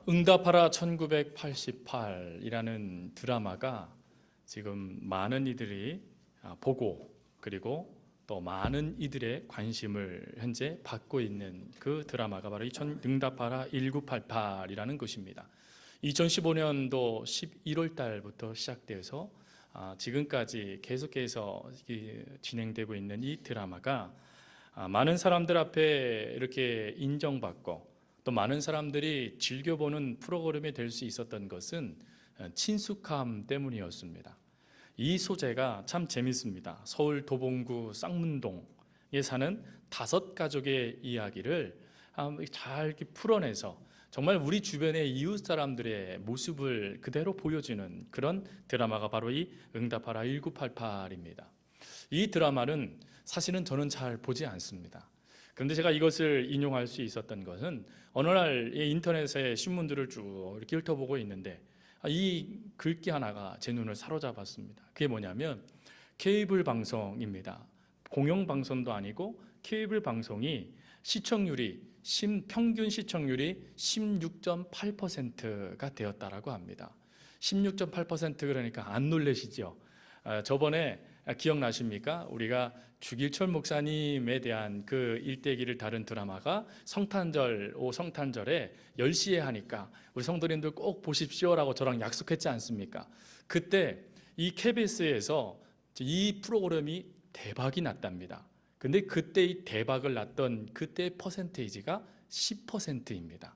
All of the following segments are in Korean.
응답하라 1988이라는 드라마가 지금 많은 이들이 보고 그리고 또 많은 이들의 관심을 현재 받고 있는 그 드라마가 바로 이 응답하라 1988이라는 것입니다. 2015년도 11월 달부터 시작돼서 지금까지 계속해서 진행되고 있는 이 드라마가 많은 사람들 앞에 이렇게 인정받고 또 많은 사람들이 즐겨보는 프로그램이 될 수 있었던 것은 친숙함 때문이었습니다. 이 소재가 참 재밌습니다. 서울 도봉구 쌍문동에 사는 5가족의 이야기를 잘 이렇게 풀어내서 정말 우리 주변의 이웃 사람들의 모습을 그대로 보여주는 그런 드라마가 바로 이 응답하라 1988입니다. 이 드라마는 사실은 저는 잘 보지 않습니다. 그런데 제가 이것을 인용할 수 있었던 것은 어느 날 인터넷에 신문들을 쭉 이렇게 훑어보고 있는데 이 글귀 하나가 제 눈을 사로잡았습니다. 그게 뭐냐면 케이블 방송입니다. 공영방송도 아니고 케이블 방송이 평균 시청률이 16.8%가 되었다라고 합니다. 16.8% 그러니까 안 놀라시죠? 저번에 기억나십니까? 우리가 주길철 목사님에 대한 그 일대기를 다룬 드라마가 성탄절에 10시에 하니까 우리 성도님들 꼭 보십시오라고 저랑 약속했지 않습니까? 그때 이 KBS에서 이 프로그램이 대박이 났답니다. 근데 그때 이 대박을 났던 그때 퍼센테이지가 10%입니다.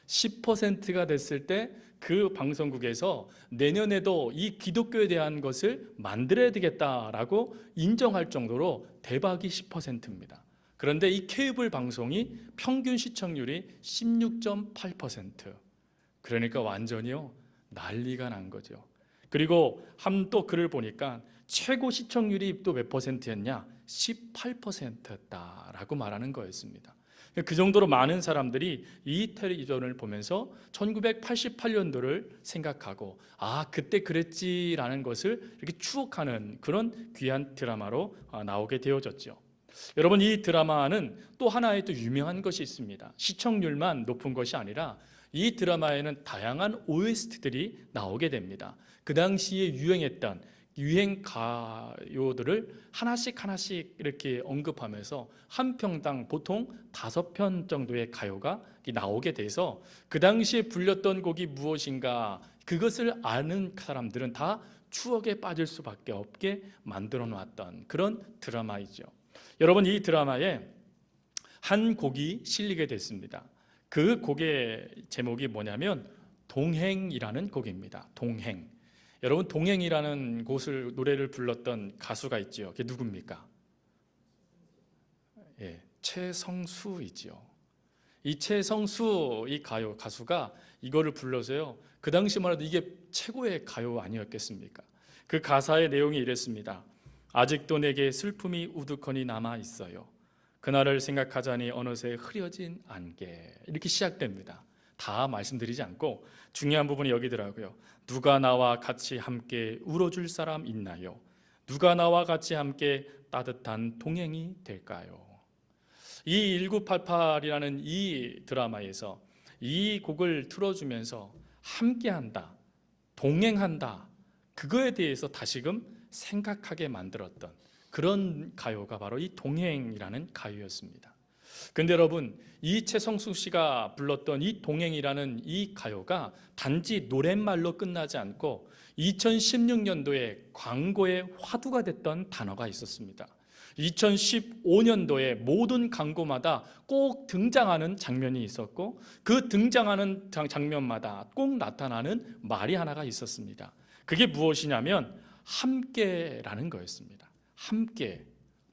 10%가 됐을 때 그 방송국에서 내년에도 이 기독교에 대한 것을 만들어야 되겠다라고 인정할 정도로 대박이 10%입니다. 그런데 이 케이블 방송이 평균 시청률이 16.8%. 그러니까 완전히요 난리가 난 거죠. 그리고 또 글을 보니까 최고 시청률이 또 몇 퍼센트였냐? 18%였다라고 말하는 거였습니다. 그 정도로 많은 사람들이 이 텔레비전을 보면서 1988년도를 생각하고 그때 그랬지라는 것을 이렇게 추억하는 그런 귀한 드라마로 나오게 되어졌죠. 여러분, 이 드라마는 또 하나의 또 유명한 것이 있습니다. 시청률만 높은 것이 아니라 이 드라마에는 다양한 OST들이 나오게 됩니다. 그 당시에 유행했던 유행 가요들을 하나씩 이렇게 언급하면서 한 편당 보통 5편 정도의 가요가 나오게 돼서 그 당시에 불렸던 곡이 무엇인가 그것을 아는 사람들은 다 추억에 빠질 수밖에 없게 만들어 놨던 그런 드라마이죠. 여러분, 이 드라마에 한 곡이 실리게 됐습니다. 그 곡의 제목이 뭐냐면 동행이라는 곡입니다. 동행. 여러분, 동행이라는 노래를 불렀던 가수가 있죠. 그게 누굽니까? 최성수이죠. 이 최성수 이 가수가 이거를 불러서요. 그 당시만 해도 이게 최고의 가요 아니었겠습니까? 그 가사의 내용이 이랬습니다. 아직도 내게 슬픔이 우두커니 남아 있어요. 그날을 생각하자니 어느새 흐려진 안개. 이렇게 시작됩니다. 다 말씀드리지 않고 중요한 부분이 여기더라고요. 누가 나와 같이 함께 울어줄 사람 있나요? 누가 나와 같이 함께 따뜻한 동행이 될까요? 이 1988이라는 이 드라마에서 이 곡을 틀어주면서 함께한다, 동행한다, 그거에 대해서 다시금 생각하게 만들었던 그런 가요가 바로 이 동행이라는 가요였습니다. 근데 여러분, 이 최성수 씨가 불렀던 이 동행이라는 이 가요가 단지 노랫말로 끝나지 않고 2016년도에 광고의 화두가 됐던 단어가 있었습니다. 2015년도에 모든 광고마다 꼭 등장하는 장면이 있었고 그 등장하는 장면마다 꼭 나타나는 말이 하나가 있었습니다. 그게 무엇이냐면 함께라는 거였습니다. 함께,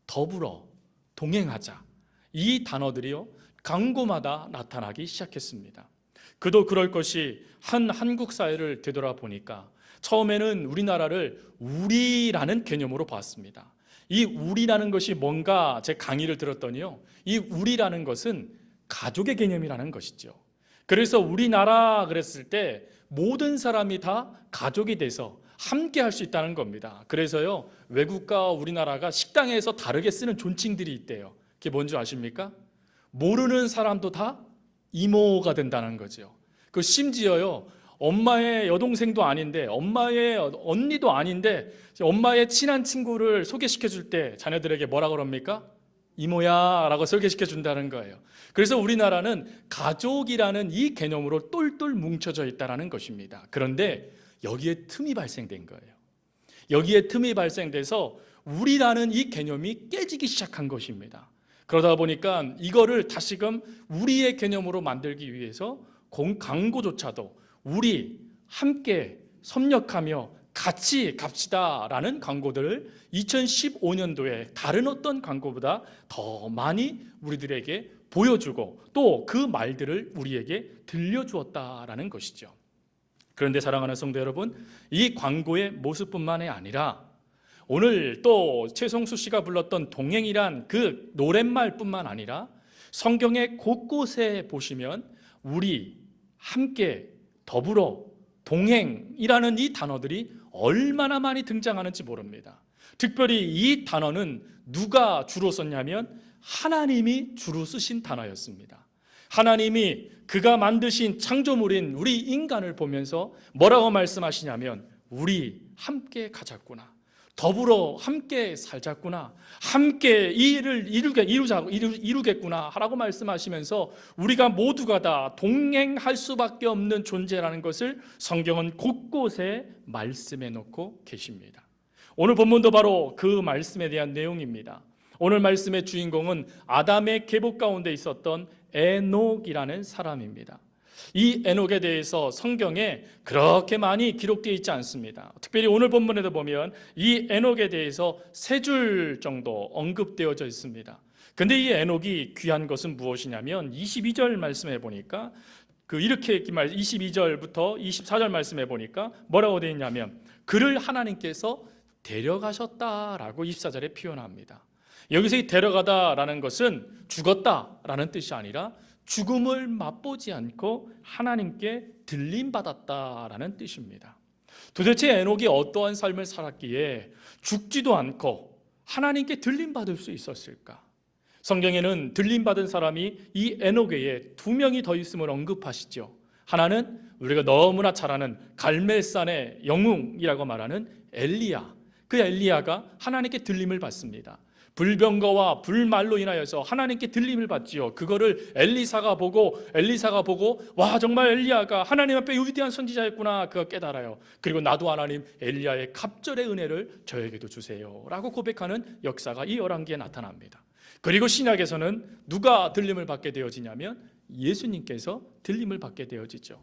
더불어, 동행하자. 이 단어들이요 광고마다 나타나기 시작했습니다. 그도 그럴 것이 한국 사회를 되돌아보니까 처음에는 우리나라를 우리라는 개념으로 봤습니다. 이 우리라는 것이 뭔가 제 강의를 들었더니요 이 우리라는 것은 가족의 개념이라는 것이죠. 그래서 우리나라 그랬을 때 모든 사람이 다 가족이 돼서 함께 할 수 있다는 겁니다. 그래서요 외국과 우리나라가 식당에서 다르게 쓰는 존칭들이 있대요. 그게 뭔지 아십니까? 모르는 사람도 다 이모가 된다는 거죠. 그 심지어요, 엄마의 여동생도 아닌데, 엄마의 언니도 아닌데, 엄마의 친한 친구를 소개시켜 줄 때 자녀들에게 뭐라 그럽니까? 이모야 라고 소개시켜 준다는 거예요. 그래서 우리나라는 가족이라는 이 개념으로 똘똘 뭉쳐져 있다는 것입니다. 그런데 여기에 틈이 발생된 거예요. 여기에 틈이 발생돼서 우리라는 이 개념이 깨지기 시작한 것입니다. 그러다 보니까 이거를 다시금 우리의 개념으로 만들기 위해서 광고조차도 우리 함께 협력하며 같이 갑시다라는 광고들을 2015년도에 다른 어떤 광고보다 더 많이 우리들에게 보여주고 또 그 말들을 우리에게 들려주었다라는 것이죠. 그런데 사랑하는 성도 여러분, 이 광고의 모습뿐만이 아니라 오늘 또 최성수 씨가 불렀던 동행이란 그 노랫말뿐만 아니라 성경의 곳곳에 보시면 우리 함께 더불어 동행이라는 이 단어들이 얼마나 많이 등장하는지 모릅니다. 특별히 이 단어는 누가 주로 썼냐면 하나님이 주로 쓰신 단어였습니다. 하나님이 그가 만드신 창조물인 우리 인간을 보면서 뭐라고 말씀하시냐면 우리 함께 가자꾸나, 더불어 함께 살자꾸나, 함께 이 일을 이루겠구나 라고 말씀하시면서 우리가 모두가 다 동행할 수밖에 없는 존재라는 것을 성경은 곳곳에 말씀해 놓고 계십니다. 오늘 본문도 바로 그 말씀에 대한 내용입니다. 오늘 말씀의 주인공은 아담의 계보 가운데 있었던 에녹이라는 사람입니다. 이 에녹에 대해서 성경에 그렇게 많이 기록되어 있지 않습니다. 특별히 오늘 본문에도 보면 이 에녹에 대해서 3줄 정도 언급되어져 있습니다. 근데 이 에녹이 귀한 것은 무엇이냐면 22절 말씀해 보니까 이렇게 22절부터 24절 말씀해 보니까 뭐라고 되어 있냐면 그를 하나님께서 데려가셨다라고 24절에 표현합니다. 여기서 이 데려가다라는 것은 죽었다라는 뜻이 아니라 죽음을 맛보지 않고 하나님께 들림받았다라는 뜻입니다. 도대체 에녹이 어떠한 삶을 살았기에 죽지도 않고 하나님께 들림받을 수 있었을까? 성경에는 들림받은 사람이 이 에녹 외에 2명이 더 있음을 언급하시죠. 하나는 우리가 너무나 잘 아는 갈멜산의 영웅이라고 말하는 엘리야. 그 엘리야가 하나님께 들림을 받습니다. 불병거와 불말로 인하여서 하나님께 들림을 받지요. 그거를 엘리사가 보고 와, 정말 엘리야가 하나님 앞에 위대한 선지자였구나, 그거 깨달아요. 그리고 나도 하나님 엘리야의 갑절의 은혜를 저에게도 주세요 라고 고백하는 역사가 이 열왕기에 나타납니다. 그리고 신약에서는 누가 들림을 받게 되어지냐면 예수님께서 들림을 받게 되어지죠.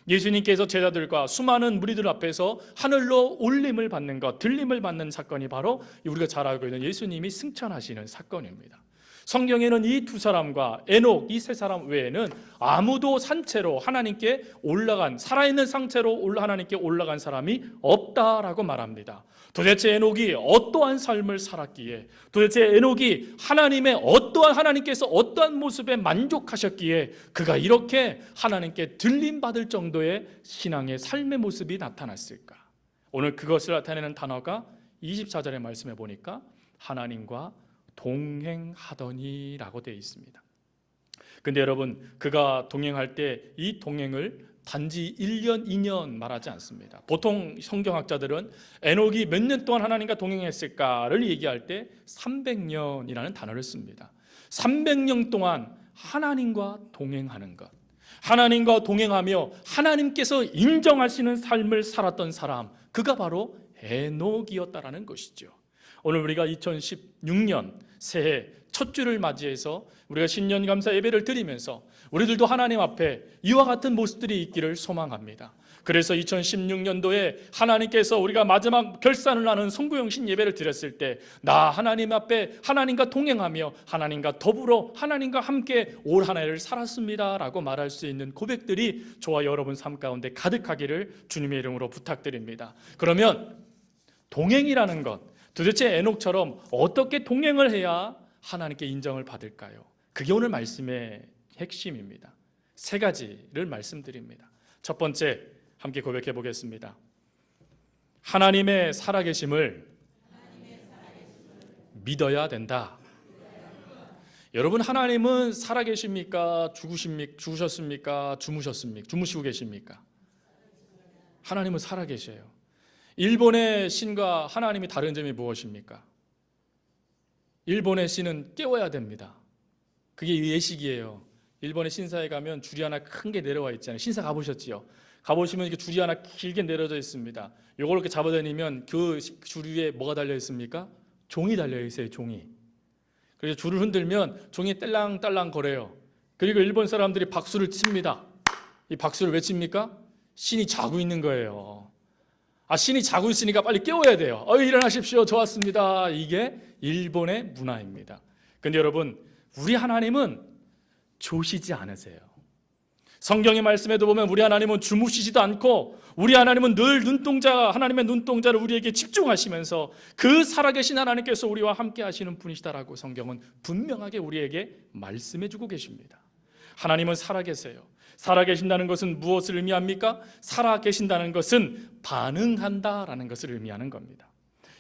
예수님께서 제자들과 수많은 무리들 앞에서 하늘로 올림을 받는 것, 들림을 받는 사건이 바로 우리가 잘 알고 있는 예수님이 승천하시는 사건입니다. 성경에는 이 2사람과 에녹, 이 3사람 외에는 아무도 산채로 하나님께 올라간, 살아있는 상태로 하나님께 올라간 사람이 없다라고 말합니다. 도대체 에녹이 어떠한 삶을 살았기에, 도대체 에녹이 하나님께서 어떠한 모습에 만족하셨기에 그가 이렇게 하나님께 들림받을 정도의 신앙의 삶의 모습이 나타났을까? 오늘 그것을 나타내는 단어가 24절의 말씀에 보니까 하나님과 동행하더니 라고 되어 있습니다. 근데 여러분, 그가 동행할 때 이 동행을 단지 1년, 2년 말하지 않습니다. 보통 성경학자들은 에녹이 몇 년 동안 하나님과 동행했을까를 얘기할 때 300년이라는 단어를 씁니다. 300년 동안 하나님과 동행하는 것, 하나님과 동행하며 하나님께서 인정하시는 삶을 살았던 사람, 그가 바로 에녹이었다라는 것이죠. 오늘 우리가 2016년 새해 첫 주를 맞이해서 우리가 신년 감사 예배를 드리면서 우리들도 하나님 앞에 이와 같은 모습들이 있기를 소망합니다. 그래서 2016년도에 하나님께서 우리가 마지막 결산을 하는 성구영신 예배를 드렸을 때 나 하나님 앞에 하나님과 동행하며 하나님과 더불어 하나님과 함께 올 한 해를 살았습니다 라고 말할 수 있는 고백들이 저와 여러분 삶 가운데 가득하기를 주님의 이름으로 부탁드립니다. 그러면 동행이라는 것, 도대체 에녹처럼 어떻게 동행을 해야 하나님께 인정을 받을까요? 그게 오늘 말씀의 핵심입니다. 3가지를 말씀드립니다. 첫 번째, 함께 고백해 보겠습니다. 하나님의 살아계심을 믿어야 된다. 여러분, 하나님은 살아계십니까? 죽으셨습니까? 주무시고 계십니까? 하나님은 살아계셔요. 일본의 신과 하나님이 다른 점이 무엇입니까? 일본의 신은 깨워야 됩니다. 그게 예식이에요. 일본의 신사에 가면 줄이 하나 큰 게 내려와 있잖아요. 신사 가보셨지요? 가보시면 이렇게 줄이 하나 길게 내려져 있습니다. 요걸 이렇게 잡아다니면 그 줄 위에 뭐가 달려 있습니까? 종이 달려 있어요. 종이. 그래서 줄을 흔들면 종이 딸랑딸랑 거려요. 그리고 일본 사람들이 박수를 칩니다. 이 박수를 왜 칩니까? 신이 자고 있는 거예요. 신이 자고 있으니까 빨리 깨워야 돼요. 일어나십시오. 좋았습니다. 이게 일본의 문화입니다. 근데 여러분, 우리 하나님은 조시지 않으세요. 성경의 말씀에도 보면 우리 하나님은 주무시지도 않고, 우리 하나님은 늘 하나님의 눈동자를 우리에게 집중하시면서 그 살아계신 하나님께서 우리와 함께 하시는 분이시다라고 성경은 분명하게 우리에게 말씀해 주고 계십니다. 하나님은 살아계세요. 살아계신다는 것은 무엇을 의미합니까? 살아계신다는 것은 반응한다라는 것을 의미하는 겁니다.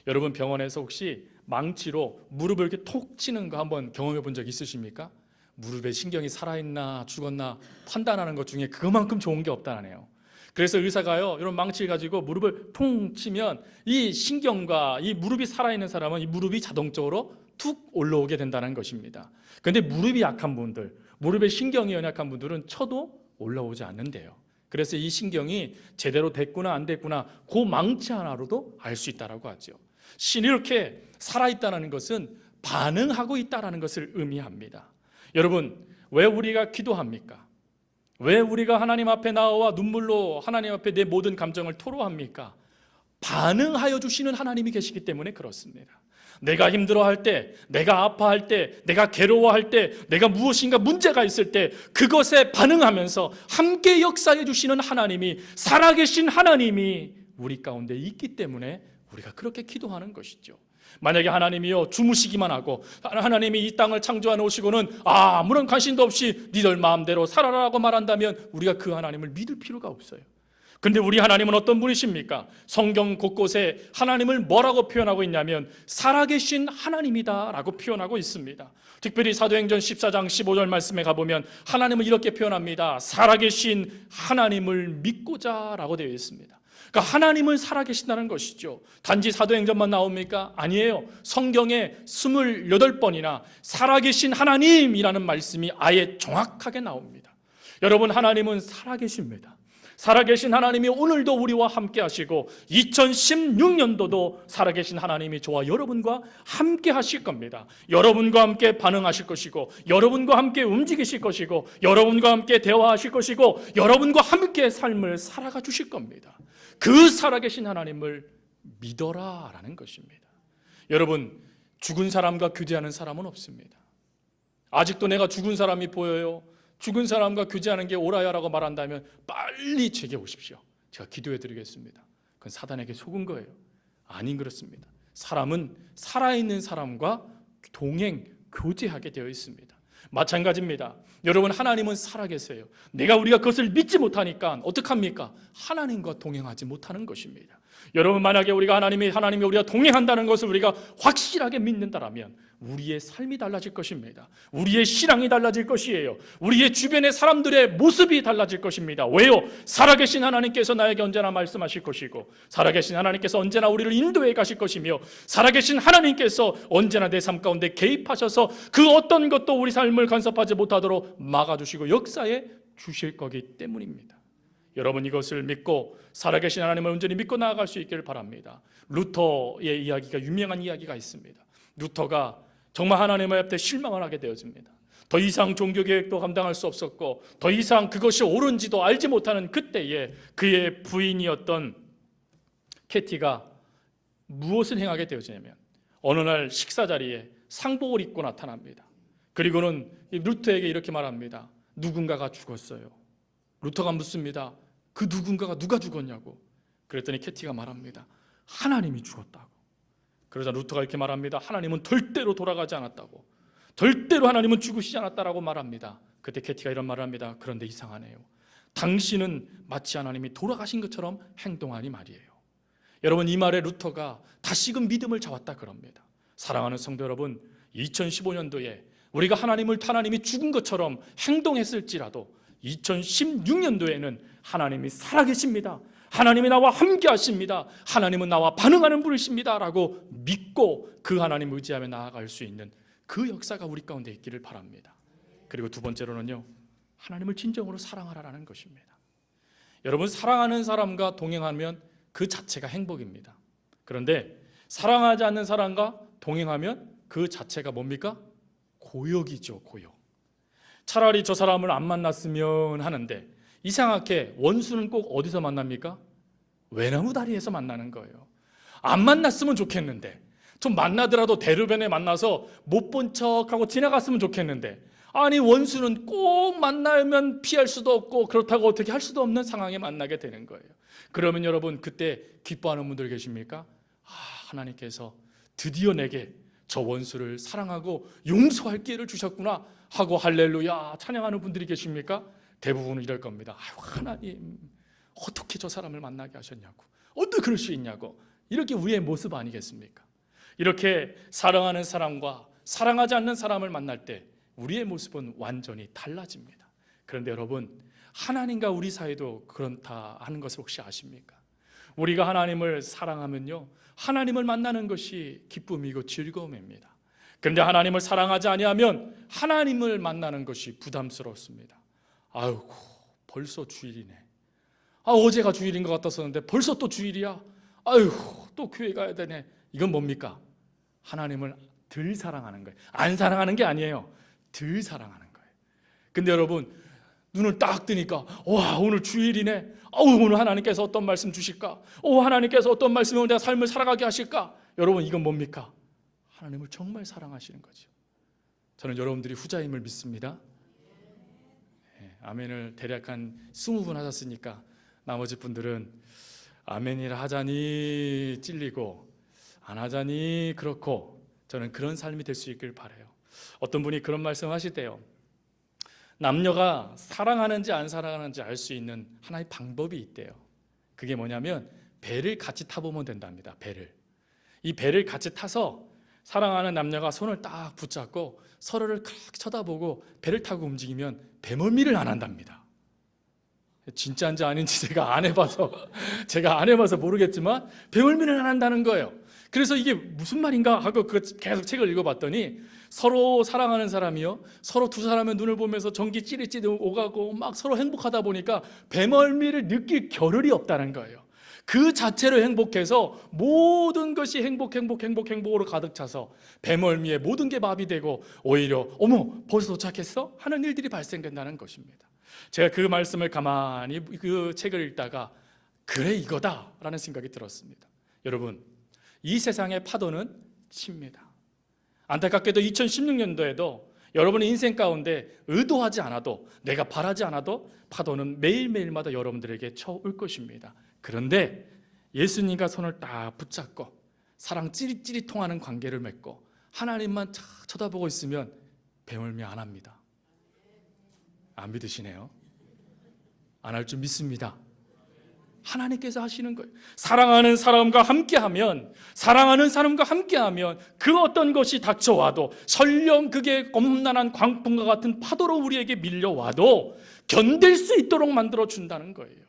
여러분, 병원에서 혹시 망치로 무릎을 이렇게 톡 치는 거 한번 경험해 본 적 있으십니까? 무릎에 신경이 살아있나 죽었나 판단하는 것 중에 그만큼 좋은 게 없다네요. 그래서 의사가요, 이런 망치를 가지고 무릎을 통 치면 이 신경과 이 무릎이 살아있는 사람은 이 무릎이 자동적으로 툭 올라오게 된다는 것입니다. 그런데 무릎이 약한 분들, 무릎에 신경이 연약한 분들은 쳐도 올라오지 않는데요. 그래서 이 신경이 제대로 됐구나 안 됐구나 그 망치 하나로도 알 수 있다고 하죠. 신이 이렇게 살아있다는 것은 반응하고 있다는 것을 의미합니다. 여러분, 왜 우리가 기도합니까? 왜 우리가 하나님 앞에 나와 눈물로 하나님 앞에 내 모든 감정을 토로합니까? 반응하여 주시는 하나님이 계시기 때문에 그렇습니다. 내가 힘들어할 때, 내가 아파할 때, 내가 괴로워할 때, 내가 무엇인가 문제가 있을 때 그것에 반응하면서 함께 역사해 주시는 하나님이, 살아계신 하나님이 우리 가운데 있기 때문에 우리가 그렇게 기도하는 것이죠. 만약에 하나님이요 주무시기만 하고 하나님이 이 땅을 창조해 놓으시고는 아무런 관심도 없이 니들 마음대로 살아라고 말한다면 우리가 그 하나님을 믿을 필요가 없어요. 근데 우리 하나님은 어떤 분이십니까? 성경 곳곳에 하나님을 뭐라고 표현하고 있냐면 살아계신 하나님이다 라고 표현하고 있습니다. 특별히 사도행전 14장 15절 말씀에 가보면 하나님은 이렇게 표현합니다. 살아계신 하나님을 믿고자 라고 되어 있습니다. 그러니까 하나님은 살아계신다는 것이죠. 단지 사도행전만 나옵니까? 아니에요. 성경에 28번이나 살아계신 하나님이라는 말씀이 아예 정확하게 나옵니다. 여러분, 하나님은 살아계십니다. 살아계신 하나님이 오늘도 우리와 함께 하시고 2016년도도 살아계신 하나님이 저와 여러분과 함께 하실 겁니다. 여러분과 함께 반응하실 것이고, 여러분과 함께 움직이실 것이고, 여러분과 함께 대화하실 것이고, 여러분과 함께 삶을 살아가 주실 겁니다. 그 살아계신 하나님을 믿어라 라는 것입니다. 여러분, 죽은 사람과 교제하는 사람은 없습니다. 아직도 내가 죽은 사람이 보여요? 죽은 사람과 교제하는 게 옳아야라고 말한다면 빨리 제게 오십시오. 제가 기도해 드리겠습니다. 그건 사단에게 속은 거예요. 아닌 그렇습니다. 사람은 살아있는 사람과 동행, 교제하게 되어 있습니다. 마찬가지입니다. 여러분, 하나님은 살아계세요. 우리가 그것을 믿지 못하니까 어떡합니까? 하나님과 동행하지 못하는 것입니다. 여러분, 만약에 하나님이 우리가 동행한다는 것을 우리가 확실하게 믿는다라면 우리의 삶이 달라질 것입니다. 우리의 신앙이 달라질 것이에요. 우리의 주변의 사람들의 모습이 달라질 것입니다. 왜요? 살아계신 하나님께서 나에게 언제나 말씀하실 것이고, 살아계신 하나님께서 언제나 우리를 인도해 가실 것이며, 살아계신 하나님께서 언제나 내 삶 가운데 개입하셔서 그 어떤 것도 우리 삶을 간섭하지 못하도록 막아주시고 역사해 주실 거기 때문입니다. 여러분, 이것을 믿고 살아계신 하나님을 온전히 믿고 나아갈 수 있기를 바랍니다. 루터의 이야기가, 유명한 이야기가 있습니다. 루터가 정말 하나님 앞에 실망을 하게 되어집니다. 더 이상 종교개혁도 감당할 수 없었고, 더 이상 그것이 옳은지도 알지 못하는 그때에 그의 부인이었던 캐티가 무엇을 행하게 되어지냐면 어느 날 식사 자리에 상복을 입고 나타납니다. 그리고는 루터에게 이렇게 말합니다. 누군가가 죽었어요. 루터가 묻습니다. 그 누군가가 누가 죽었냐고. 그랬더니 캐티가 말합니다. 하나님이 죽었다고. 그러자 루터가 이렇게 말합니다. 하나님은 절대로 돌아가지 않았다고. 절대로 하나님은 죽으시지 않았다라고 말합니다. 그때 캐티가 이런 말을 합니다. 그런데 이상하네요. 당신은 마치 하나님이 돌아가신 것처럼 행동하니 말이에요. 여러분, 이 말에 루터가 다시금 믿음을 잡았다 그럽니다. 사랑하는 성도 여러분, 2015년도에 우리가 하나님이 죽은 것처럼 행동했을지라도 2016년도에는 하나님이 살아계십니다. 하나님이 나와 함께 하십니다. 하나님은 나와 반응하는 분이십니다 라고 믿고 그 하나님을 의지하며 나아갈 수 있는 그 역사가 우리 가운데 있기를 바랍니다. 그리고 두 번째로는요, 하나님을 진정으로 사랑하라는 것입니다. 여러분, 사랑하는 사람과 동행하면 그 자체가 행복입니다. 그런데 사랑하지 않는 사람과 동행하면 그 자체가 뭡니까? 고역이죠, 고역. 차라리 저 사람을 안 만났으면 하는데 이상하게 원수는 꼭 어디서 만납니까? 외나무 다리에서 만나는 거예요. 안 만났으면 좋겠는데, 좀 만나더라도 대로변에 만나서 못 본 척하고 지나갔으면 좋겠는데, 아니 원수는 꼭 만나면 피할 수도 없고 그렇다고 어떻게 할 수도 없는 상황에 만나게 되는 거예요. 그러면 여러분, 그때 기뻐하는 분들 계십니까? 하나님께서 드디어 내게 저 원수를 사랑하고 용서할 기회를 주셨구나 하고 할렐루야 찬양하는 분들이 계십니까? 대부분은 이럴 겁니다. 하나님, 어떻게 저 사람을 만나게 하셨냐고, 어떻게 그럴 수 있냐고. 이렇게 우리의 모습 아니겠습니까? 이렇게 사랑하는 사람과 사랑하지 않는 사람을 만날 때 우리의 모습은 완전히 달라집니다. 그런데 여러분, 하나님과 우리 사이도 그렇다 하는 것을 혹시 아십니까? 우리가 하나님을 사랑하면요, 하나님을 만나는 것이 기쁨이고 즐거움입니다. 그런데 하나님을 사랑하지 아니하면 하나님을 만나는 것이 부담스럽습니다. 아이고, 벌써 주일이네. 어제가 주일인 것 같았었는데 벌써 또 주일이야. 아이고, 또 교회 가야 되네. 이건 뭡니까? 하나님을 덜 사랑하는 거예요. 안 사랑하는 게 아니에요. 덜 사랑하는 거예요. 근데 여러분, 눈을 딱 뜨니까 와, 오늘 주일이네. 오늘 하나님께서 어떤 말씀 주실까? 하나님께서 어떤 말씀으로 내가 삶을 살아가게 하실까? 여러분, 이건 뭡니까? 하나님을 정말 사랑하시는 거죠. 저는 여러분들이 후자임을 믿습니다. 아멘을 대략 한 20분 하셨으니까 나머지 분들은 아멘이라 하자니 찔리고 안 하자니 그렇고, 저는 그런 삶이 될 수 있길 바라요. 어떤 분이 그런 말씀 하실 때요, 남녀가 사랑하는지 안 사랑하는지 알 수 있는 하나의 방법이 있대요. 그게 뭐냐면 배를 같이 타보면 된답니다. 이 배를 같이 타서 사랑하는 남녀가 손을 딱 붙잡고 서로를 그렇게 쳐다보고 배를 타고 움직이면 배멀미를 안 한답니다. 진짜인지 아닌지 제가 안 해봐서 모르겠지만 배멀미를 안 한다는 거예요. 그래서 이게 무슨 말인가 하고 계속 책을 읽어봤더니, 서로 사랑하는 사람이요, 서로 두 사람의 눈을 보면서 전기 찌릿찌릿 오가고 막 서로 행복하다 보니까 배멀미를 느낄 겨를이 없다는 거예요. 그 자체로 행복해서 모든 것이 행복으로 가득 차서 배멀미에 모든 게 마비되고 오히려 어머, 벌써 도착했어? 하는 일들이 발생된다는 것입니다. 제가 그 말씀을 가만히 그 책을 읽다가 그래, 이거다라는 생각이 들었습니다. 여러분, 이 세상의 파도는 칩니다. 안타깝게도 2016년도에도 여러분의 인생 가운데 의도하지 않아도, 내가 바라지 않아도 파도는 매일매일마다 여러분들에게 쳐올 것입니다. 그런데 예수님과 손을 딱 붙잡고 사랑 찌릿찌릿 통하는 관계를 맺고 하나님만 쳐다보고 있으면 배멀미 안 합니다. 안 믿으시네요. 안 할 줄 믿습니다. 하나님께서 하시는 거예요. 사랑하는 사람과 함께하면 그 어떤 것이 닥쳐와도, 설령 그게 엄난한 광풍과 같은 파도로 우리에게 밀려와도 견딜 수 있도록 만들어준다는 거예요.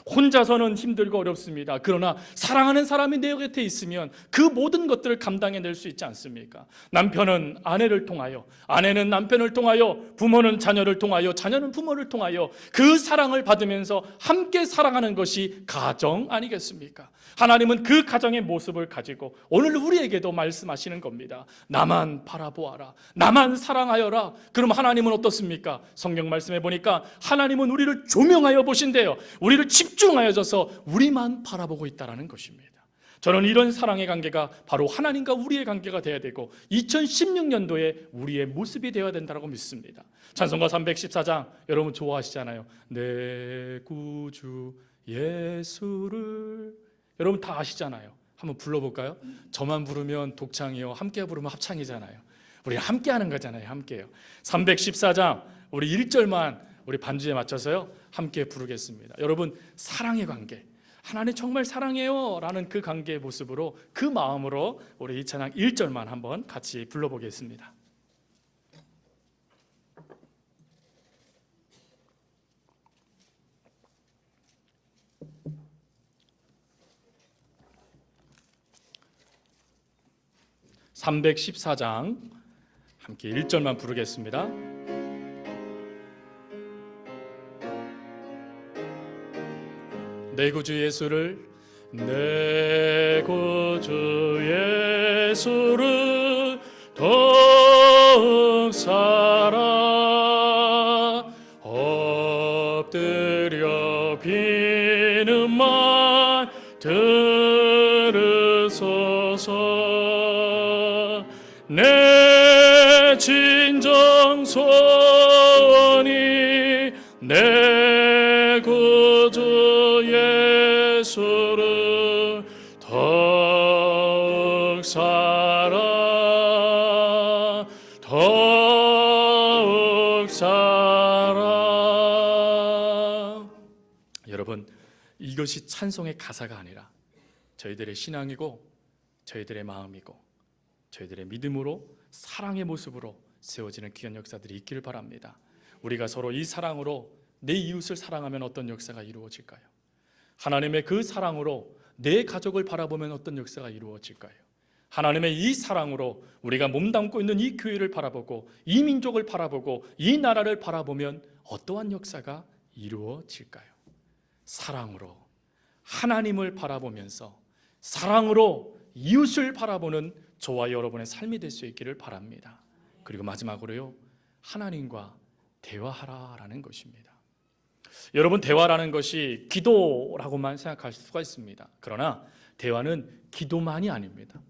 혼자서는 힘들고 어렵습니다. 그러나 사랑하는 사람이 내 곁에 있으면 그 모든 것들을 감당해낼 수 있지 않습니까? 남편은 아내를 통하여, 아내는 남편을 통하여, 부모는 자녀를 통하여, 자녀는 부모를 통하여 그 사랑을 받으면서 함께 사랑하는 것이 가정 아니겠습니까? 하나님은 그 가정의 모습을 가지고 오늘 우리에게도 말씀하시는 겁니다. 나만 바라보아라, 나만 사랑하여라. 그럼 하나님은 어떻습니까? 성경 말씀에 보니까 하나님은 우리를 조명하여 보신대요. 우리를 집중하여져서 우리만 바라보고 있다는 것입니다. 저는 이런 사랑의 관계가 바로 하나님과 우리의 관계가 되어야 되고 2016년도에 우리의 모습이 되어야 된다고 믿습니다. 찬송가 314장 여러분 좋아하시잖아요. 내 구주 예수를, 여러분 다 아시잖아요. 한번 불러볼까요? 저만 부르면 독창이요, 함께 부르면 합창이잖아요. 우리 함께 하는 거잖아요. 함께요. 314장 우리 1절만 우리 반주에 맞춰서요 함께 부르겠습니다. 여러분, 사랑의 관계, 하나님 정말 사랑해요 라는 그 관계의 모습으로, 그 마음으로 우리 이 찬양 1절만 한번 같이 불러보겠습니다. 314장 함께 1절만 부르겠습니다. 내 구주 예수를 내 구주 예수를 더욱 사랑 엎드려 비는만 들으소서. 내 진정 소원이 내 구주 예수를 더욱 사랑 더욱 사랑. 여러분, 이것이 찬송의 가사가 아니라 저희들의 신앙이고 저희들의 마음이고 저희들의 믿음으로 사랑의 모습으로 세워지는 귀한 역사들이 있기를 바랍니다. 우리가 서로 이 사랑으로 내 이웃을 사랑하면 어떤 역사가 이루어질까요? 하나님의 그 사랑으로 내 가족을 바라보면 어떤 역사가 이루어질까요? 하나님의 이 사랑으로 우리가 몸담고 있는 이 교회를 바라보고 이 민족을 바라보고 이 나라를 바라보면 어떠한 역사가 이루어질까요? 사랑으로 하나님을 바라보면서 사랑으로 이웃을 바라보는 저와 여러분의 삶이 될 수 있기를 바랍니다. 그리고 마지막으로요, 하나님과 대화하라라는 것입니다. 여러분, 대화라는 것이 기도라고만 생각하실 수가 있습니다. 그러나 대화는 기도만이 아닙니다.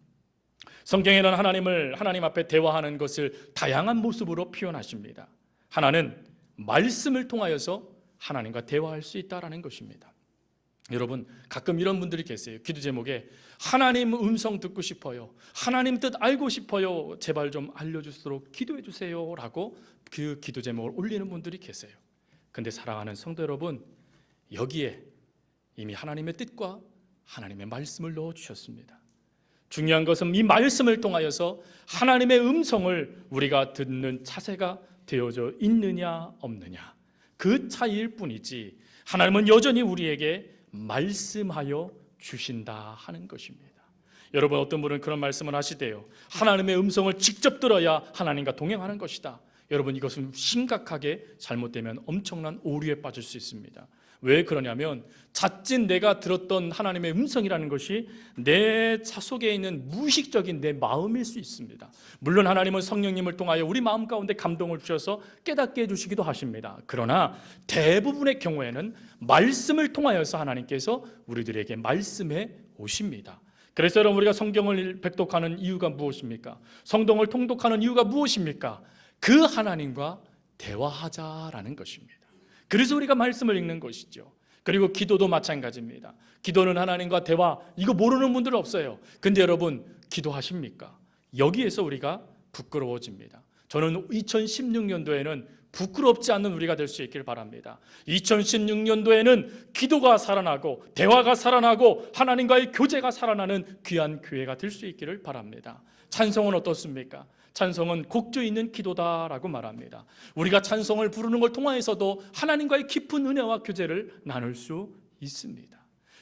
성경에는 하나님 앞에 대화하는 것을 다양한 모습으로 표현하십니다. 하나는 말씀을 통하여서 하나님과 대화할 수 있다라는 것입니다. 여러분, 가끔 이런 분들이 계세요. 기도 제목에 하나님 음성 듣고 싶어요, 하나님 뜻 알고 싶어요, 제발 좀 알려주도록 기도해 주세요 라고 그 기도 제목을 올리는 분들이 계세요. 근데 사랑하는 성도 여러분, 여기에 이미 하나님의 뜻과 하나님의 말씀을 넣어주셨습니다. 중요한 것은 이 말씀을 통하여서 하나님의 음성을 우리가 듣는 차세가 되어져 있느냐 없느냐, 그 차이일 뿐이지 하나님은 여전히 우리에게 말씀하여 주신다 하는 것입니다. 여러분, 어떤 분은 그런 말씀을 하시대요. 하나님의 음성을 직접 들어야 하나님과 동행하는 것이다. 여러분, 이것은 심각하게 잘못되면 엄청난 오류에 빠질 수 있습니다. 왜 그러냐면 자칫 내가 들었던 하나님의 음성이라는 것이 내 차 속에 있는 무의식적인 내 마음일 수 있습니다. 물론 하나님은 성령님을 통하여 우리 마음 가운데 감동을 주셔서 깨닫게 해주시기도 하십니다. 그러나 대부분의 경우에는 말씀을 통하여서 하나님께서 우리들에게 말씀해 오십니다. 그래서 여러분, 우리가 성경을 백독하는 이유가 무엇입니까? 성경을 통독하는 이유가 무엇입니까? 그 하나님과 대화하자라는 것입니다. 그래서 우리가 말씀을 읽는 것이죠. 그리고 기도도 마찬가지입니다. 기도는 하나님과 대화, 이거 모르는 분들 없어요. 근데 여러분, 기도하십니까? 여기에서 우리가 부끄러워집니다. 저는 2016년도에는 부끄럽지 않는 우리가 될 수 있길 바랍니다. 2016년도에는 기도가 살아나고 대화가 살아나고 하나님과의 교제가 살아나는 귀한 교회가 될 수 있기를 바랍니다. 찬송은 어떻습니까? 찬송은 곡조 있는 기도다라고 말합니다. 우리가 찬송을 부르는 걸 통하여서도 하나님과의 깊은 은혜와 교제를 나눌 수 있습니다.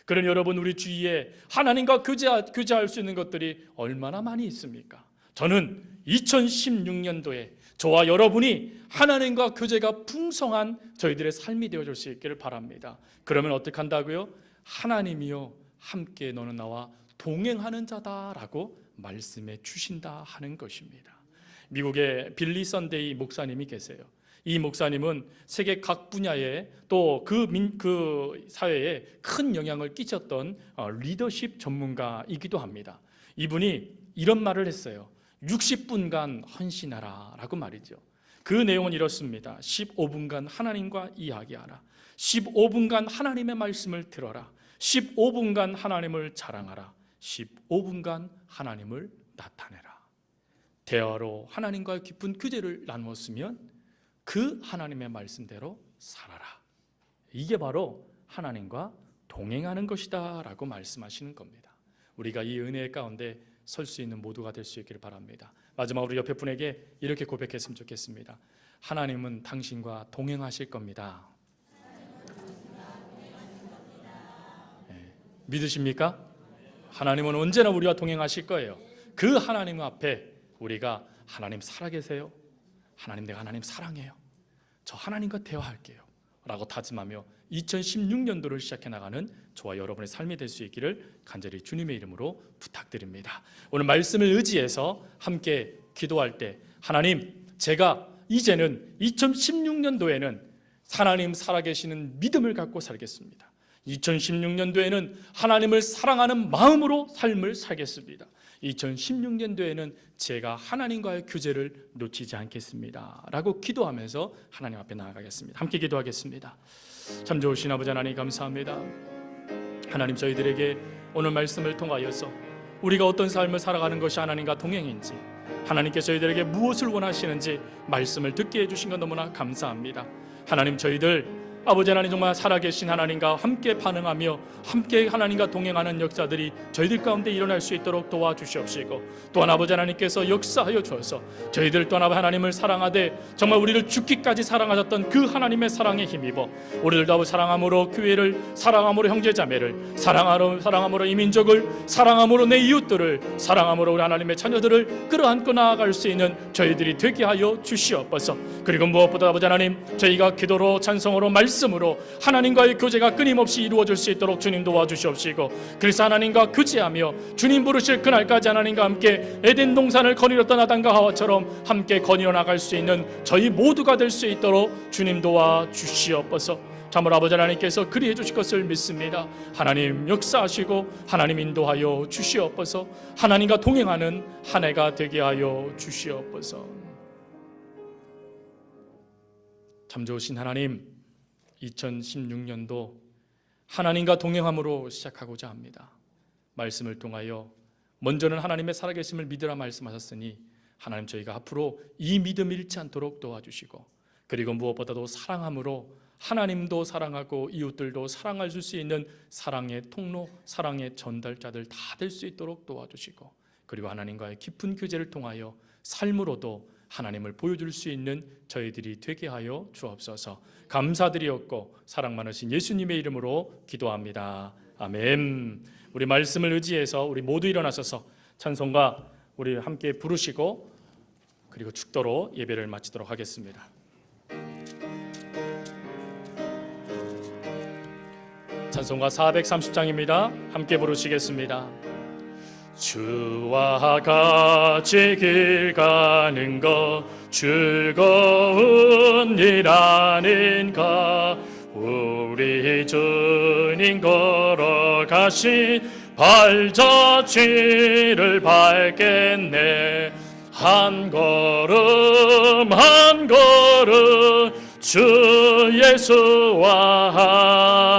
그런 여러분, 우리 주위에 하나님과 교제할 수 있는 것들이 얼마나 많이 있습니까? 저는 2016년도에 저와 여러분이 하나님과 교제가 풍성한 저희들의 삶이 되어줄 수 있기를 바랍니다. 그러면 어떻게 한다고요? 하나님이요 함께 너는 나와 동행하는 자다라고 말씀해 주신다 하는 것입니다. 미국의 빌리 선데이 목사님이 계세요. 이 목사님은 세계 각 분야에 또 그 사회에 큰 영향을 끼쳤던 리더십 전문가이기도 합니다. 이분이 이런 말을 했어요. 60분간 헌신하라 라고 말이죠. 그 내용은 이렇습니다. 15분간 하나님과 이야기하라. 15분간 하나님의 말씀을 들어라. 15분간 하나님을 자랑하라. 15분간 하나님을 나타내라. 대화로 하나님과의 깊은 교제를 나누었으면 그 하나님의 말씀대로 살아라. 이게 바로 하나님과 동행하는 것이다 라고 말씀하시는 겁니다. 우리가 이 은혜의 가운데 설 수 있는 모두가 될 수 있기를 바랍니다. 마지막으로 옆에 분에게 이렇게 고백했으면 좋겠습니다. 하나님은 당신과 동행하실 겁니다. 네. 믿으십니까? 하나님은 언제나 우리와 동행하실 거예요. 그 하나님 앞에 우리가 하나님 살아계세요? 하나님, 내가 하나님 사랑해요. 저 하나님과 대화할게요 라고 다짐하며 2016년도를 시작해 나가는 저와 여러분의 삶이 될 수 있기를 간절히 주님의 이름으로 부탁드립니다. 오늘 말씀을 의지해서 함께 기도할 때, 하나님, 제가 이제는 2016년도에는 하나님 살아계시는 믿음을 갖고 살겠습니다. 2016년도에는 하나님을 사랑하는 마음으로 삶을 살겠습니다. 2016년도에는 제가 하나님과의 교제를 놓치지 않겠습니다 라고 기도하면서 하나님 앞에 나아가겠습니다. 함께 기도하겠습니다. 참 좋으신 아버지 하나님, 감사합니다. 하나님, 저희들에게 오늘 말씀을 통하여서 우리가 어떤 삶을 살아가는 것이 하나님과 동행인지, 하나님께서 저희들에게 무엇을 원하시는지 말씀을 듣게 해주신 것 너무나 감사합니다. 하나님, 저희들 아버지 하나님, 정말 살아계신 하나님과 함께 반응하며 함께 하나님과 동행하는 역사들이 저희들 가운데 일어날 수 있도록 도와주시옵시고, 또한 아버지 하나님께서 역사하여 주어서 저희들 또한 하나님을 사랑하되 정말 우리를 죽기까지 사랑하셨던 그 하나님의 사랑에 힘입어 우리들도 아버지 사랑함으로 교회를, 사랑함으로 형제자매를, 사랑함으로 이 민족을, 사랑함으로 내 이웃들을, 사랑함으로 우리 하나님의 자녀들을 끌어안고 나아갈 수 있는 저희들이 되게 하여 주시옵소서. 그리고 무엇보다 아버지 하나님, 저희가 기도로, 찬송으로, 말씀으로 하나님과의 교제가 끊임없이 이루어질 수 있도록 주님 도와주시옵시고, 그래서 하나님과 교제하며 주님 부르실 그날까지 하나님과 함께 에덴 동산을 거닐었던 아담과 하와처럼 함께 거닐어 나갈 수 있는 저희 모두가 될 수 있도록 주님 도와주시옵소서. 참으로 아버지 하나님께서 그리해 주실 것을 믿습니다. 하나님 역사하시고 하나님 인도하여 주시옵소서. 하나님과 동행하는 한 해가 되게 하여 주시옵소서. 참 좋으신 하나님, 2016년도 하나님과 동행함으로 시작하고자 합니다. 말씀을 통하여 먼저는 하나님의 살아계심을 믿으라 말씀하셨으니 하나님, 저희가 앞으로 이 믿음 잃지 않도록 도와주시고, 그리고 무엇보다도 사랑함으로 하나님도 사랑하고 이웃들도 사랑할 수 있는 사랑의 통로, 사랑의 전달자들 다 될 수 있도록 도와주시고, 그리고 하나님과의 깊은 교제를 통하여 삶으로도 하나님을 보여줄 수 있는 저희들이 되게 하여 주옵소서. 감사드리옵고 사랑 많으신 예수님의 이름으로 기도합니다. 아멘. 우리 말씀을 의지해서 우리 모두 일어나셔서 찬송가 우리 함께 부르시고 그리고 축도로 예배를 마치도록 하겠습니다. 찬송가 430장입니다. 함께 부르시겠습니다. 주와 같이 길 가는 것 즐거운 일 아닌가. 우리 주님 걸어가신 발자취를 밟겠네. 한 걸음 한 걸음 주 예수와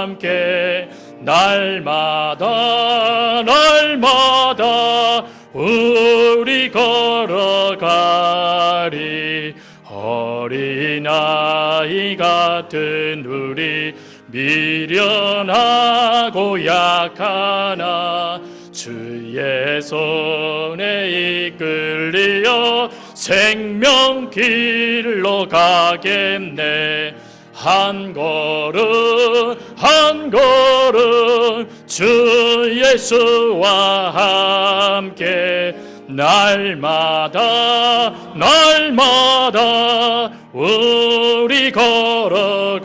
함께 날마다 날마다 우리 걸어가리. 어린아이 같은 우리 미련하고 약하나 주의 손에 이끌리어 생명길로 가겠네. 한 걸음 한 걸음 주 예수와 함께 날마다 날마다 우리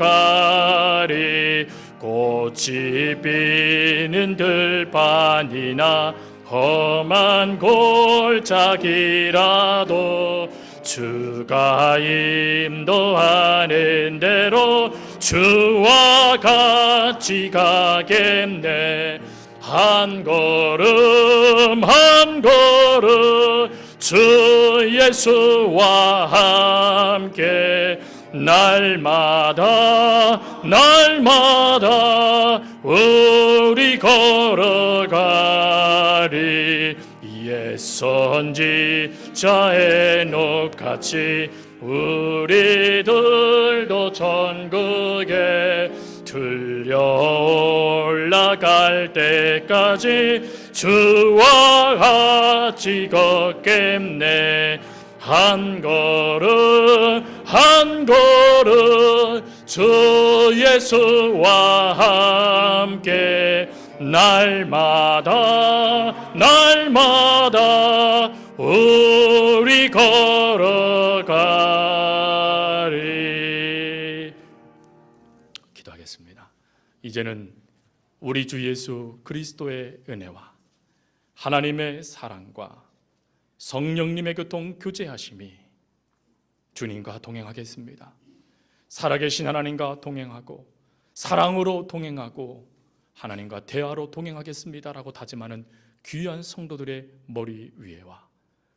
걸어가리. 꽃이 피는 들판이나 험한 골짜기라도 주가 인도하는 대로 주와 같이 가겠네. 한 걸음 한 걸음 주 예수와 함께 날마다 날마다 우리 걸어가리. 옛 선지자 에녹같이 우리들도 천국에 들려 올라갈 때까지 주와 같이 걷겠네. 한 걸음 한 걸음 주 예수와 함께 날마다 날마다 우리 걸어가리. 기도하겠습니다. 이제는 우리 주 예수 그리스도의 은혜와 하나님의 사랑과 성령님의 교통 교제하심이 주님과 동행하겠습니다. 살아계신 하나님과 동행하고 사랑으로 동행하고 하나님과 대화로 동행하겠습니다라고 다짐하는 귀한 성도들의 머리 위에와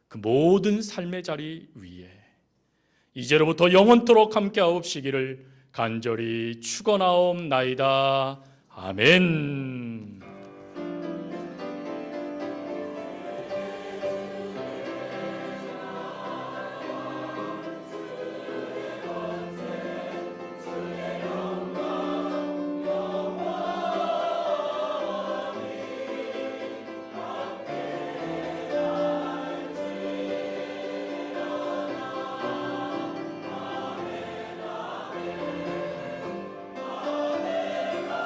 그 모든 삶의 자리 위에 이제로부터 영원토록 함께하옵시기를 간절히 축원하옵나이다. 아멘.